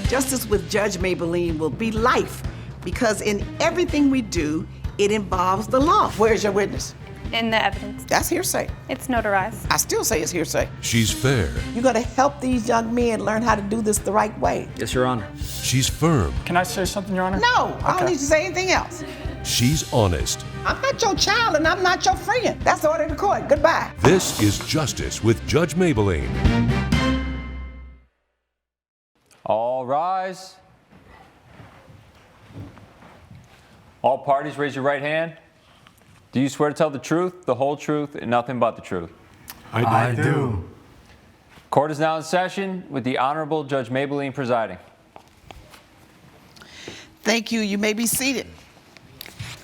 Justice with Judge Mablean will be life because in everything we do, it involves the law. Where's your witness? In the evidence. That's hearsay. It's notarized. I still say it's hearsay. She's fair. You gotta help these young men learn how to do this the right way. Yes, Your Honor. She's firm. Can I say something, Your Honor? No, I don't need to say anything else. She's honest. I'm not your child and I'm not your friend. That's the order of the court. Goodbye. This is Justice with Judge Mablean. All rise. All parties, raise your right hand. Do you swear to tell the truth, the whole truth, and nothing but the truth? I do. Court is now in session with the Honorable Judge Mablean presiding. Thank you. You may be seated.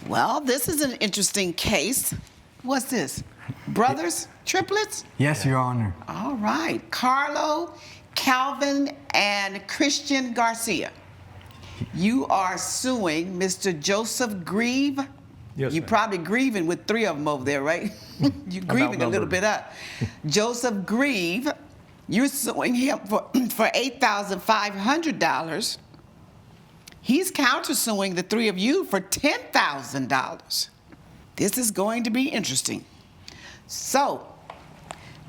Well, this is an interesting case. What's this? Brothers? Triplets? Yes, Your Honor. All right. Carlo, Calvin, and Christian Garcia. You are suing Mr. Joseph Grieve. Yes, You're ma'am. probably grieving with three of them over there, right? You're grieving a little bit up. Joseph Grieve, you're suing him for $8,500. He's countersuing the three of you for $10,000. This is going to be interesting. So,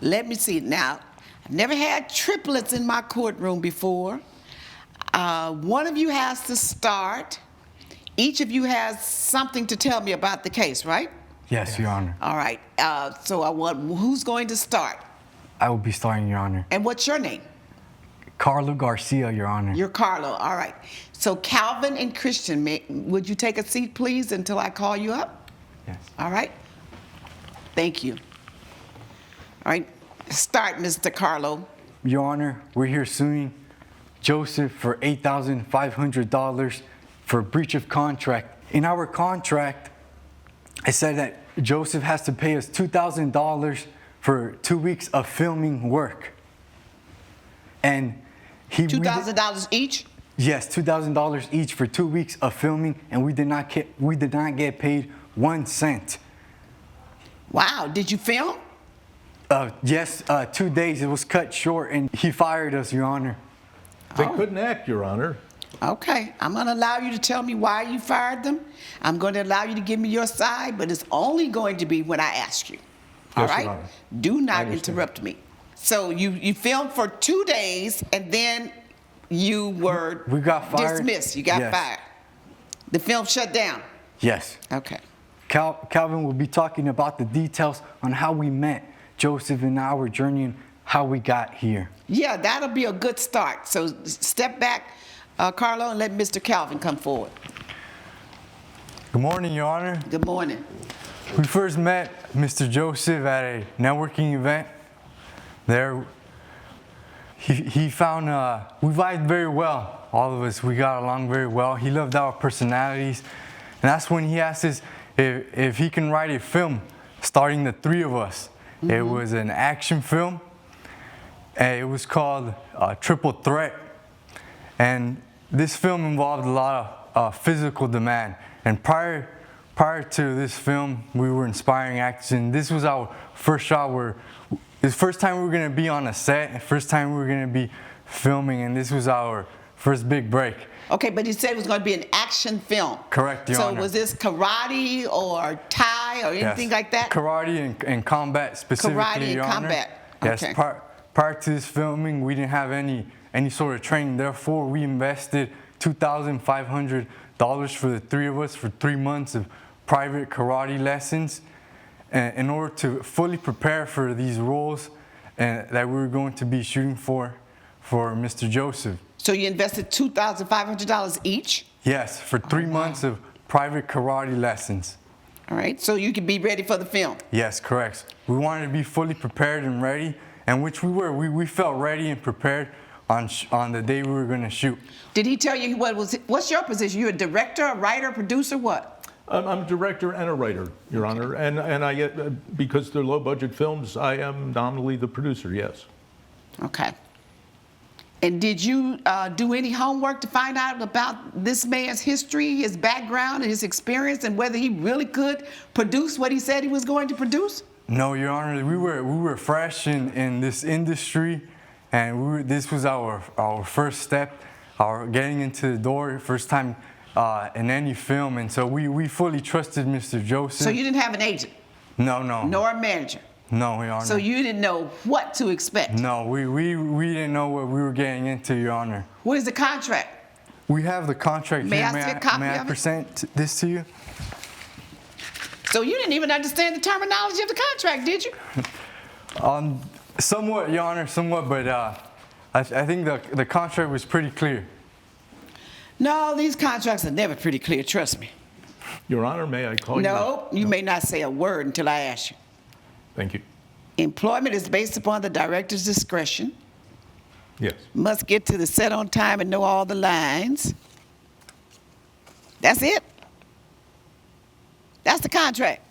let me see. Now, I've never had triplets in my courtroom before. One of you has to start. Each of you has something to tell me about the case, right? Yes, Your Honor. All right. So I want, who's going to start? I will be starting, Your Honor. And what's your name? Carlo Garcia, Your Honor. You're Carlo. All right. So Calvin and Christian, would you take a seat, please, until I call you up? Yes. All right. Thank you. All right. Start, Mr. Carlo. Your Honor, we're here suing Joseph for $8,500 for breach of contract. In our contract, it said that Joseph has to pay us $2,000 for 2 weeks of filming work. And $2,000 each? Yes, $2,000 each for 2 weeks of filming, and we did not get paid 1 cent. Wow. Did you film? Yes, 2 days. It was cut short, and he fired us, Your Honor. They couldn't act, Your Honor. Okay, I'm going to allow you to tell me why you fired them. I'm going to allow you to give me your side, but it's only going to be when I ask you. All Yes, right? Your Honor. Do not understand. interrupt me. So you filmed for 2 days, and then you were We got fired. dismissed. You got Yes. fired. The film shut down. Yes. Okay. Calvin will be talking about the details on how we met Joseph in our journey and how we got here. Yeah, that'll be a good start. So step back, Carlo, and let Mr. Calvin come forward. Good morning, Your Honor. Good morning. We first met Mr. Joseph at a networking event. There, he found we vibed very well. All of us, we got along very well. He loved our personalities, and that's when he asked us if he can write a film starring the three of us. Mm-hmm. It was an action film, and it was called Triple Threat. And this film involved a lot of physical demand. And prior to this film, we were inspiring actors, and this was our first shot it's the first time we were gonna be on a set, and first time we were gonna be filming, and this was our first big break. Okay, but you said it was going to be an action film. Correct, Your Honor. So was this karate or Thai or anything like that? Karate and combat specifically, Karate and Your Honor. combat. Yes, Okay. prior to this filming, we didn't have any sort of training. Therefore, we invested $2,500 for the three of us for 3 months of private karate lessons in order to fully prepare for these roles that we were going to be shooting for Mr. Joseph. So you invested $2,500 each? Yes, for 3 months of private karate lessons. All right, so you could be ready for the film. Yes, correct. We wanted to be fully prepared and ready, and which we were. We felt ready and prepared on the day we were going to shoot. Did he tell you what's your position? You a director, a writer, producer, what? I'm a director and a writer, Your Honor, and I get, because they're low-budget films, I am nominally the producer, yes. Okay. And did you do any homework to find out about this man's history, his background, and his experience, and whether he really could produce what he said he was going to produce? No, Your Honor. We were fresh in this industry, and this was our first step. getting into the door, first time in any film, and so we fully trusted Mr. Joseph. So you didn't have an agent? No, no. Nor a manager? No, Your Honor. So you didn't know what to expect? No, we didn't know what we were getting into, Your Honor. What is the contract? We have the contract May here. I see a copy may I of it? present this to you? So you didn't even understand the terminology of the contract, did you? Somewhat, Your Honor, somewhat, but I think the contract was pretty clear. No, these contracts are never pretty clear, trust me. Your Honor, may I call you? No, you may not say a word until I ask you. Thank you. Employment is based upon the director's discretion. Yes. Must get to the set on time and know all the lines. That's it. That's the contract.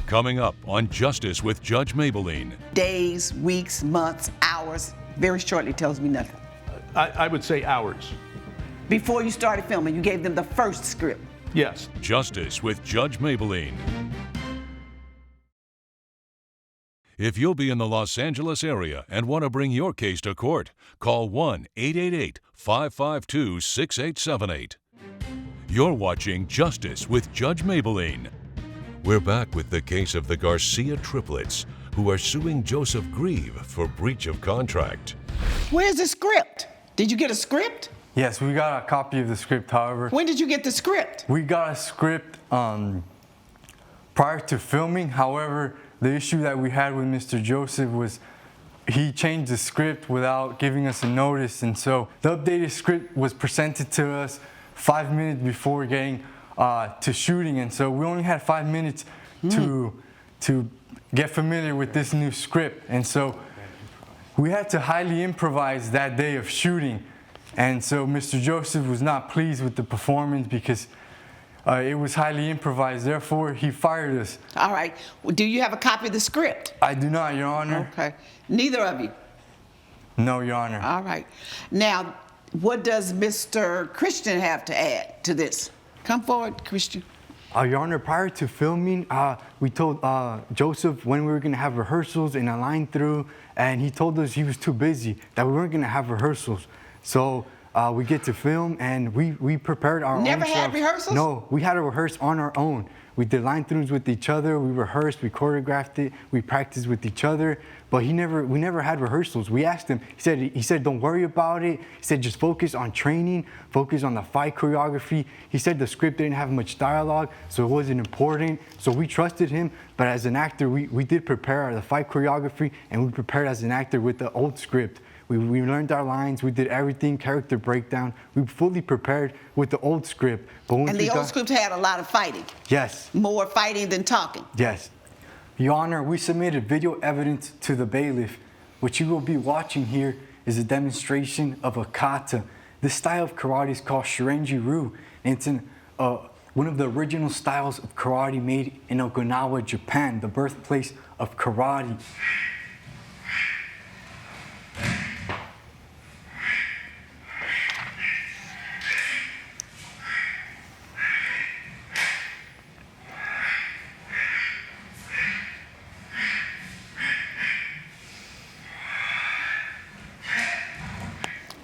Coming up on Justice with Judge Mablean. Days, weeks, months, hours. Very shortly tells me nothing. I would say hours. Before you started filming, you gave them the first script. Yes. Justice with Judge Mablean. If you'll be in the Los Angeles area and want to bring your case to court, call 1-888-552-6878. You're watching Justice with Judge Mablean. We're back with the case of the Garcia triplets, who are suing Joseph Grieve for breach of contract. Where's the script? Did you get a script? Yes, we got a copy of the script, however. When did you get the script? We got a script prior to filming. However, the issue that we had with Mr. Joseph was he changed the script without giving us a notice. And so the updated script was presented to us 5 minutes before getting to shooting. And so we only had 5 minutes to get familiar with this new script. And so we had to highly improvise that day of shooting. And so Mr. Joseph was not pleased with the performance because it was highly improvised. Therefore, he fired us. All right. Well, do you have a copy of the script? I do not, Your Honor. Okay. Neither of you? No, Your Honor. All right. Now, what does Mr. Christian have to add to this? Come forward, Christian. Your Honor, prior to filming, we told Joseph when we were going to have rehearsals and a line through, and he told us he was too busy, that we weren't going to have rehearsals. So we get to film, and we prepared our own Never had stuff. rehearsals? No, we had to rehearse on our own. We did line throughs with each other, we rehearsed, we choreographed it, we practiced with each other, but we never had rehearsals. We asked him, he said, don't worry about it. He said, just focus on training, focus on the fight choreography. He said the script didn't have much dialogue, so it wasn't important. So we trusted him, but as an actor, we did prepare the fight choreography, and we prepared as an actor with the old script. We learned our lines, we did everything, character breakdown. We fully prepared with the old script. But And the old script had a lot of fighting. Yes. More fighting than talking. Yes. Your Honor, we submitted video evidence to the bailiff. What you will be watching here is a demonstration of a kata. This style of karate is called Shirenji-ryu, and it's one of the original styles of karate made in Okinawa, Japan, the birthplace of karate.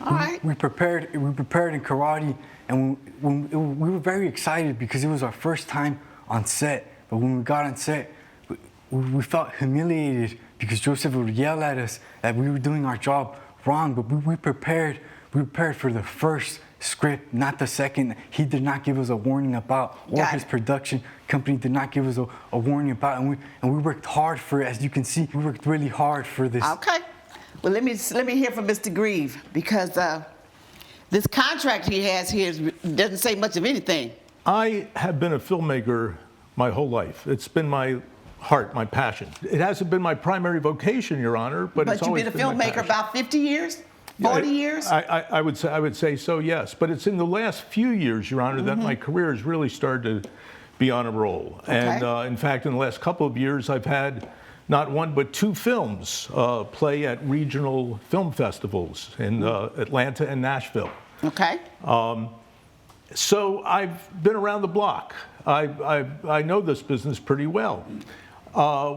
All right. We prepared in karate, and we were very excited because it was our first time on set. But when we got on set, we felt humiliated because Joseph would yell at us that we were doing our job wrong. But we prepared for the first script, not the second. He did not give us a warning about, or his production company did not give us a warning about, and we worked hard for it. As you can see, we worked really hard for this. Okay. Well, let me hear from Mr. Grieve, because this contract he has here doesn't say much of anything. I have been a filmmaker my whole life. It's been my heart, my passion. It hasn't been my primary vocation, Your Honor, but it's always been my passion. But you've been a filmmaker about 50 years? 40 years? I would say so, yes. But it's in the last few years, Your Honor, that my career has really started to be on a roll. Okay. And in fact, in the last couple of years, I've had not one but two films play at regional film festivals in Atlanta and Nashville. Okay. So I've been around the block. I know this business pretty well.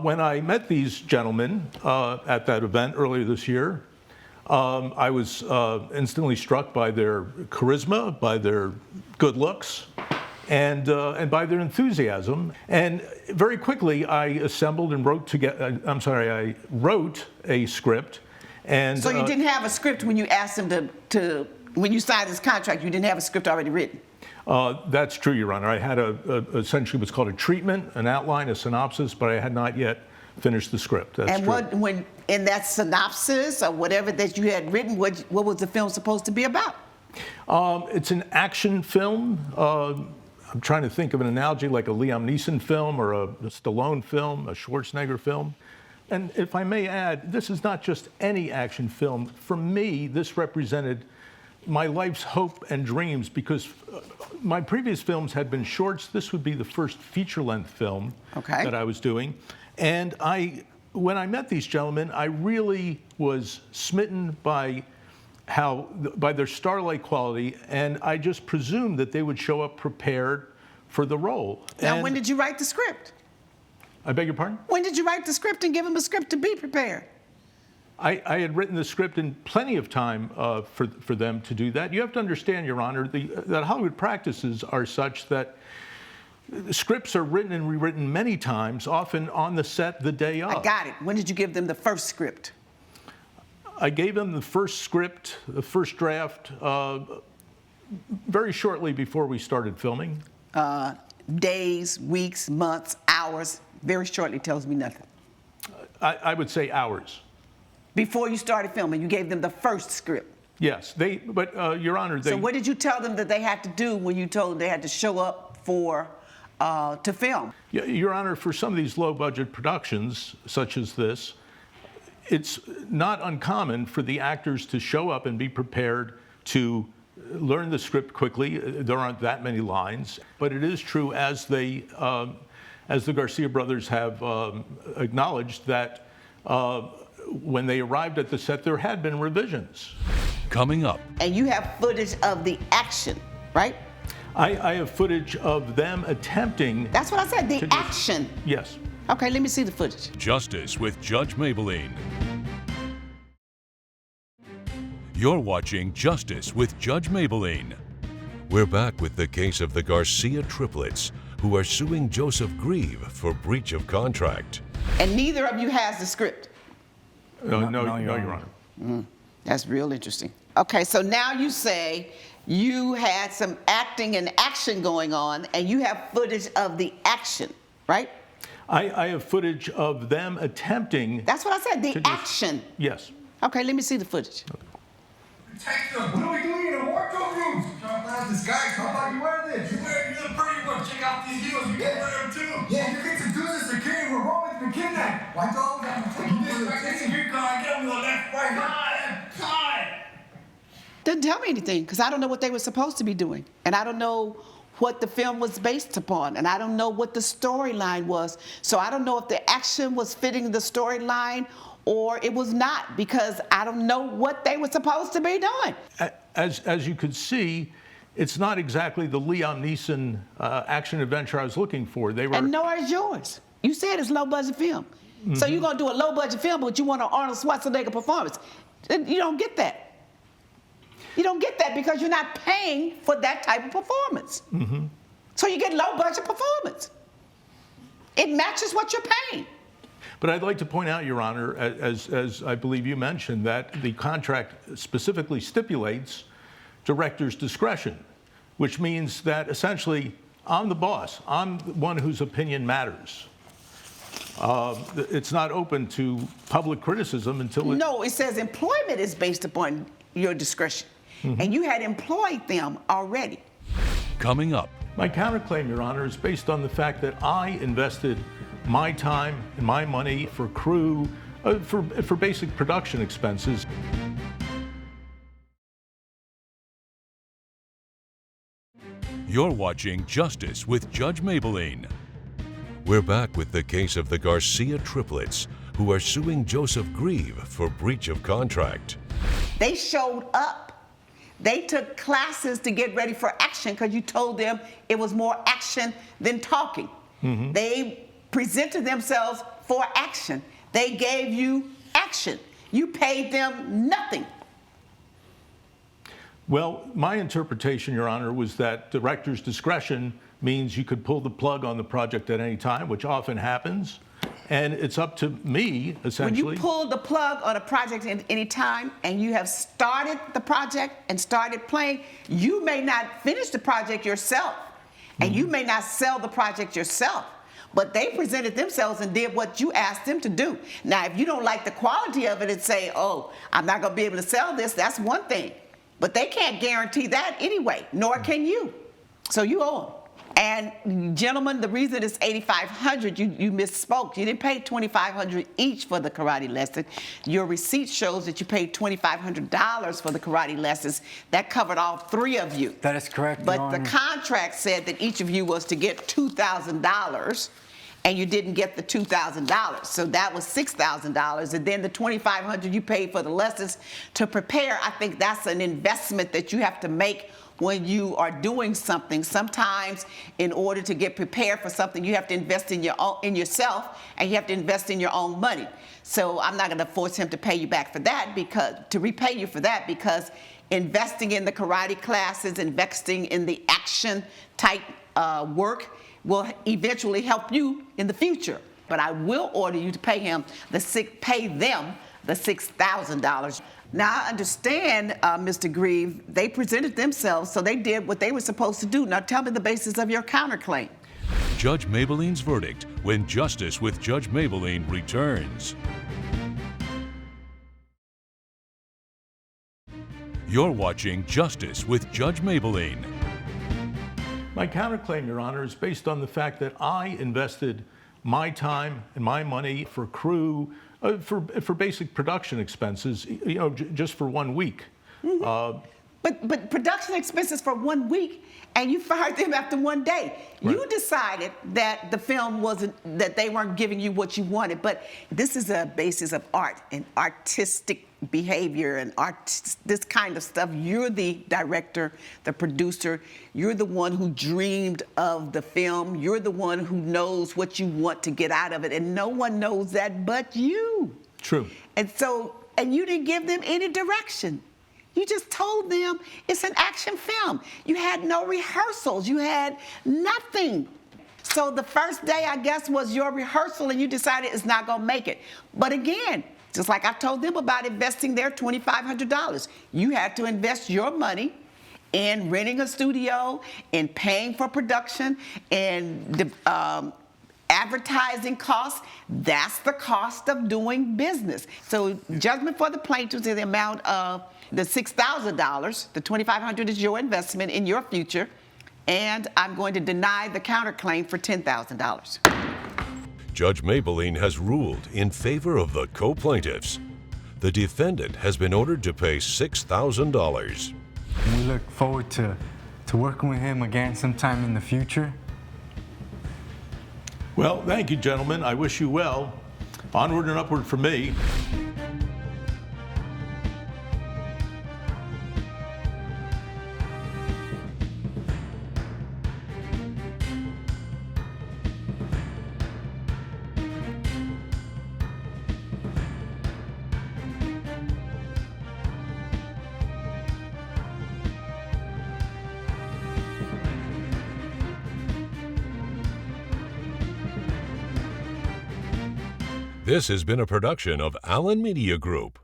When I met these gentlemen at that event earlier this year, I was instantly struck by their charisma, by their good looks, and by their enthusiasm. And very quickly, I assembled and wrote I wrote a script. And So you didn't have a script when you asked them when you signed this contract, you didn't have a script already written? That's true, Your Honor. I had essentially what's called a treatment, an outline, a synopsis, but I had not yet finished the script. That's And true. when in that synopsis or whatever that you had written, what was the film supposed to be about? It's an action film. I'm trying to think of an analogy like a Liam Neeson film or a Stallone film, a Schwarzenegger film. And if I may add, this is not just any action film. For me, this represented my life's hope and dreams because my previous films had been shorts. This would be the first feature-length film that I was doing. And when I met these gentlemen, I really was smitten by their starlight quality, and I just presumed that they would show up prepared for the role. Now, And when did you write the script? I beg your pardon? When did you write the script and give them a script to be prepared? I had written the script in plenty of time for them to do that. You have to understand, Your Honor, that Hollywood practices are such that scripts are written and rewritten many times, often on the set the day of. I got it. When did you give them the first script? I gave them the first script, the first draft, very shortly before we started filming. Days, weeks, months, hours. Very shortly tells me nothing. I would say hours. Before you started filming, you gave them the first script. Yes, but Your Honor, So what did you tell them that they had to do when you told them they had to show up to film? Your Honor, for some of these low-budget productions, such as this, it's not uncommon for the actors to show up and be prepared to learn the script quickly. There aren't that many lines, but it is true, as the Garcia brothers have acknowledged, that when they arrived at the set, there had been revisions. Coming up. And you have footage of the action, right? I have footage of them attempting. That's what I said, the action. Yes. Okay, let me see the footage. Justice with Judge Mablean. You're watching Justice with Judge Mablean. We're back with the case of the Garcia triplets, who are suing Joseph Grieve for breach of contract. And neither of you has the script. No, Your Honor. That's real interesting. Okay, so now you say you had some acting and action going on, and you have footage of the action, right? I have footage of them attempting. That's what I said, the action. Yes. Okay, let me see the footage. Detective, what are we doing in the wardrobe room? Trying to find this guy. How about you wear this? You look pretty good. Check out these heels. You can wear them too. Yeah, you get to do this security. We're Roman's been kidnapped. Why don't we have to take you this back to security car? Get him to the left, right, time. Doesn't tell me anything, because I don't know what they were supposed to be doing. And I don't know what the film was based upon. And I don't know what the storyline was. So I don't know if the action was fitting the storyline or it was not, because I don't know what they were supposed to be doing. As you could see, it's not exactly the Liam Neeson action adventure I was looking for. They were. And nor is yours. You said it's low budget film. So you're gonna do a low budget film, but you want an Arnold Schwarzenegger performance. You don't get that. You don't get that because you're not paying for that type of performance. So you get low budget performance. It matches what you're paying. But I'd like to point out, Your Honor, as I believe you mentioned, that the contract specifically stipulates director's discretion, which means that essentially I'm the boss. I'm the one whose opinion matters. It's not open to public criticism until No, it says employment is based upon your discretion. And you had employed them already. Coming up. My counterclaim, Your Honor, is based on the fact that I invested my time and my money for crew, for basic production expenses. You're watching Justice with Judge Mablean. We're back with the case of the Garcia triplets, who are suing Joseph Grieve for breach of contract. They showed up. They took classes to get ready for action because you told them it was more action than talking. They presented themselves for action. They gave you action. You paid them nothing Well, my interpretation, Your Honor, was that director's discretion means you could pull the plug on the project at any time, which often happens. And it's up to me, essentially. When you pull the plug on a project at any time and you have started the project and started playing, you may not finish the project yourself. And you may not sell the project yourself. But they presented themselves and did what you asked them to do. Now, if you don't like the quality of it and say, oh, I'm not going to be able to sell this, that's one thing. But they can't guarantee that anyway, nor can you. So you owe them. And gentlemen, the reason it's $8,500, you misspoke. You didn't pay $2,500 each for the karate lesson. Your receipt shows that you paid $2,500 for the karate lessons. That covered all three of you. That is correct, Your But Honor. the contract said that each of you was to get $2,000, and you didn't get the $2,000. So that was $6,000. And then the $2,500 you paid for the lessons to prepare, I think that's an investment that you have to make when you are doing something. Sometimes in order to get prepared for something, you have to invest in yourself, and you have to invest in your own money. So I'm not going to force him to pay you back for that, to repay you for that, because investing in the karate classes, investing in the action type work will eventually help you in the future. But I will order you to pay them the $6,000. Now, I understand, Mr. Grieve, they presented themselves, so they did what they were supposed to do. Now, tell me the basis of your counterclaim. Judge Mablean's verdict when Justice with Judge Mablean returns. You're watching Justice with Judge Mablean. My counterclaim, Your Honor, is based on the fact that I invested my time and my money for crew, for basic production expenses, just for 1 week. But production expenses for 1 week, and you fired them after 1 day. Right. You decided that the film that they weren't giving you what you wanted, but this is a basis of art and artistic behavior and this kind of stuff. You're the director, the producer. You're the one who dreamed of the film. You're the one who knows what you want to get out of it, and no one knows that but you. True. And you didn't give them any direction. You just told them it's an action film. You had no rehearsals. You had nothing. So the first day, I guess, was your rehearsal, and you decided it's not going to make it. But again, just like I told them about investing their $2,500, you had to invest your money in renting a studio, in paying for production, in advertising costs. That's the cost of doing business. So judgment for the plaintiffs is the amount of the $6,000. The $2,500 is your investment in your future, and I'm going to deny the counterclaim for $10,000. Judge Mablean has ruled in favor of the co-plaintiffs. The defendant has been ordered to pay $6,000. We look forward to working with him again sometime in the future. Well, thank you, gentlemen. I wish you well. Onward and upward for me. This has been a production of Allen Media Group.